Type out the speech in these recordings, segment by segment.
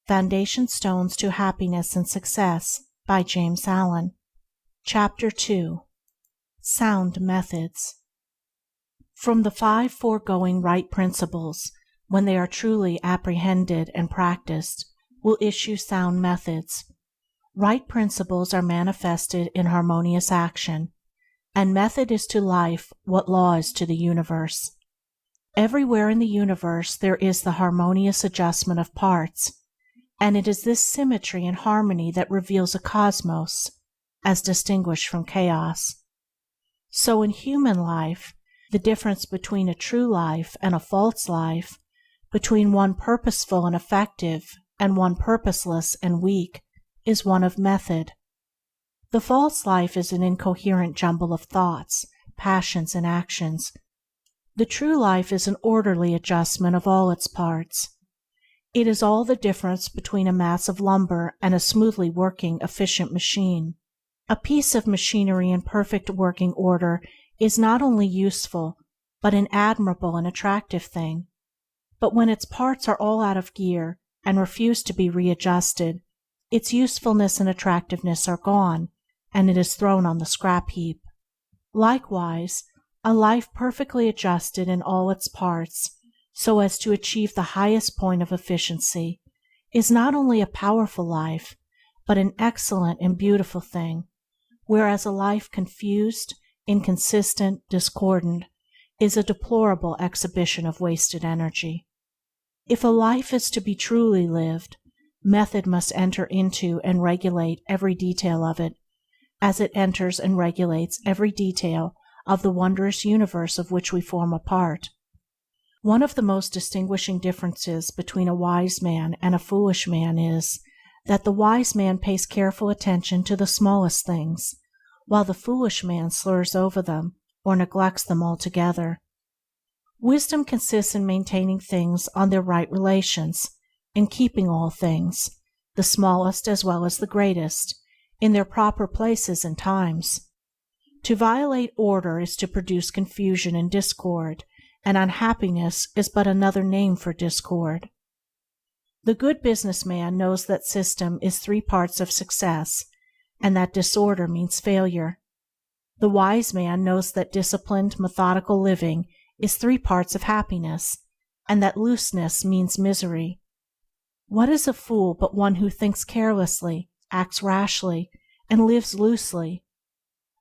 Foundation Stones to Happiness and Success by James Allen. Chapter 2. Sound Methods. From the 5 foregoing right principles, when they are truly apprehended and practiced, will issue sound methods. Right principles are manifested in harmonious action, and method is to life what law is to the universe. Everywhere in the universe there is the harmonious adjustment of parts, and it is this symmetry and harmony that reveals a cosmos, as distinguished from chaos. So in human life, the difference between a true life and a false life, between one purposeful and effective and one purposeless and weak, is one of method. The false life is an incoherent jumble of thoughts, passions, and actions. The true life is an orderly adjustment of all its parts. It is all the difference between a mass of lumber and a smoothly working, efficient machine. A piece of machinery in perfect working order is not only useful, but an admirable and attractive thing. But when its parts are all out of gear and refuse to be readjusted, its usefulness and attractiveness are gone, and it is thrown on the scrap heap. Likewise, a life perfectly adjusted in all its parts, so as to achieve the highest point of efficiency, is not only a powerful life, but an excellent and beautiful thing, whereas a life confused, inconsistent, discordant, is a deplorable exhibition of wasted energy. If a life is to be truly lived, method must enter into and regulate every detail of it, as it enters and regulates every detail of the wondrous universe of which we form a part. One of the most distinguishing differences between a wise man and a foolish man is that the wise man pays careful attention to the smallest things, while the foolish man slurs over them or neglects them altogether. Wisdom consists in maintaining things on their right relations, in keeping all things, the smallest as well as the greatest, in their proper places and times. To violate order is to produce confusion and discord, and unhappiness is but another name for discord. The good business man knows that system is 3 parts of success, and that disorder means failure. The wise man knows that disciplined, methodical living is 3 parts of happiness, and that looseness means misery. What is a fool but one who thinks carelessly, acts rashly, and lives loosely?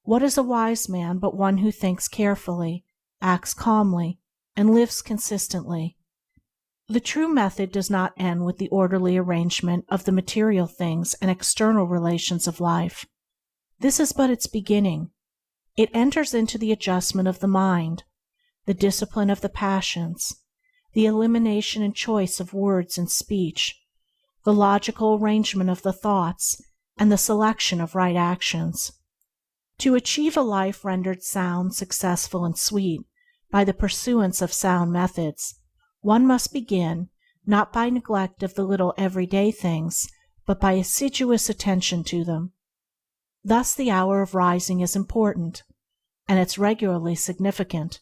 What is a wise man but one who thinks carefully, acts calmly, and lives consistently? The true method does not end with the orderly arrangement of the material things and external relations of life. This is but its beginning. It enters into the adjustment of the mind, the discipline of the passions, the elimination and choice of words and speech, the logical arrangement of the thoughts, and the selection of right actions. To achieve a life rendered sound, successful, and sweet by the pursuance of sound methods, one must begin, not by neglect of the little everyday things, but by assiduous attention to them. Thus the hour of rising is important, and it's regularly significant,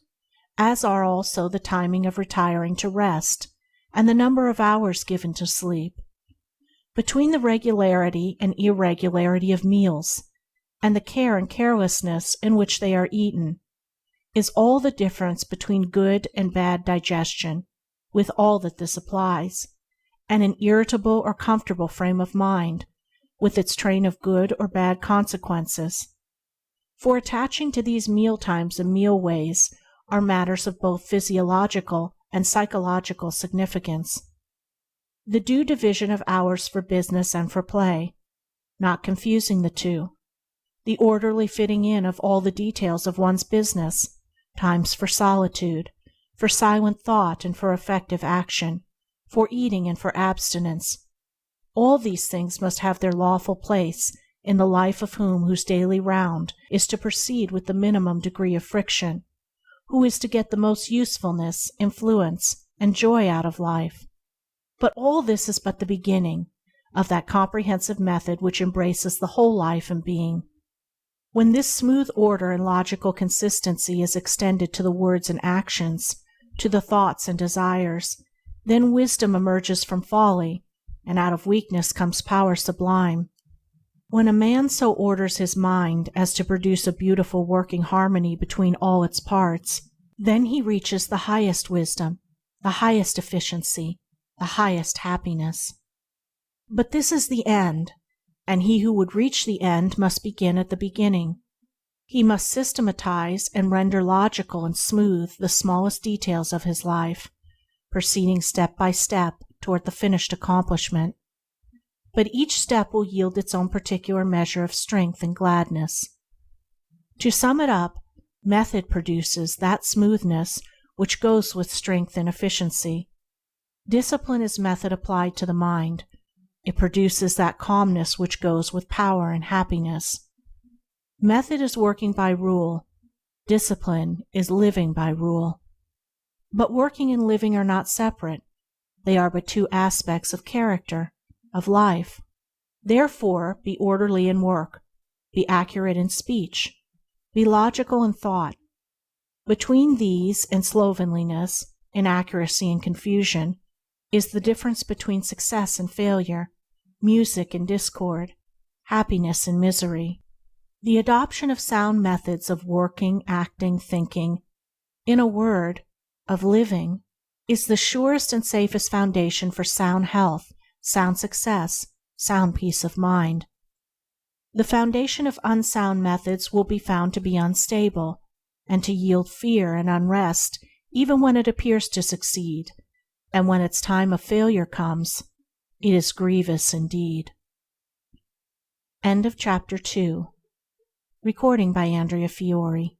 as are also the timing of retiring to rest, and the number of hours given to sleep. Between the regularity and irregularity of meals, and the care and carelessness in which they are eaten, is all the difference between good and bad digestion, with all that this applies, and an irritable or comfortable frame of mind, with its train of good or bad consequences. For attaching to these meal times and meal ways are matters of both physiological and psychological significance. The due division of hours for business and for play, not confusing the two. The orderly fitting in of all the details of one's business, times for solitude, for silent thought and for effective action, for eating and for abstinence. All these things must have their lawful place in the life of him whose daily round is to proceed with the minimum degree of friction, who is to get the most usefulness, influence, and joy out of life. But all this is but the beginning of that comprehensive method which embraces the whole life and being. When this smooth order and logical consistency is extended to the words and actions, to the thoughts and desires, then wisdom emerges from folly, and out of weakness comes power sublime. When a man so orders his mind as to produce a beautiful working harmony between all its parts, then he reaches the highest wisdom, the highest efficiency, the highest happiness. But this is the end, and he who would reach the end must begin at the beginning. He must systematize and render logical and smooth the smallest details of his life, proceeding step by step toward the finished accomplishment. But each step will yield its own particular measure of strength and gladness. To sum it up, method produces that smoothness which goes with strength and efficiency. Discipline is method applied to the mind. It produces that calmness which goes with power and happiness. Method is working by rule. Discipline is living by rule. But working and living are not separate. They are but two aspects of character, of life. Therefore, be orderly in work, be accurate in speech, be logical in thought. Between these and slovenliness, inaccuracy and confusion, is the difference between success and failure, music and discord, happiness and misery. The adoption of sound methods of working, acting, thinking, in a word, of living, is the surest and safest foundation for sound health, sound success, sound peace of mind. The foundation of unsound methods will be found to be unstable, and to yield fear and unrest even when it appears to succeed, and when its time of failure comes, it is grievous indeed. End of Chapter 2. Recording by Andrea Fiore.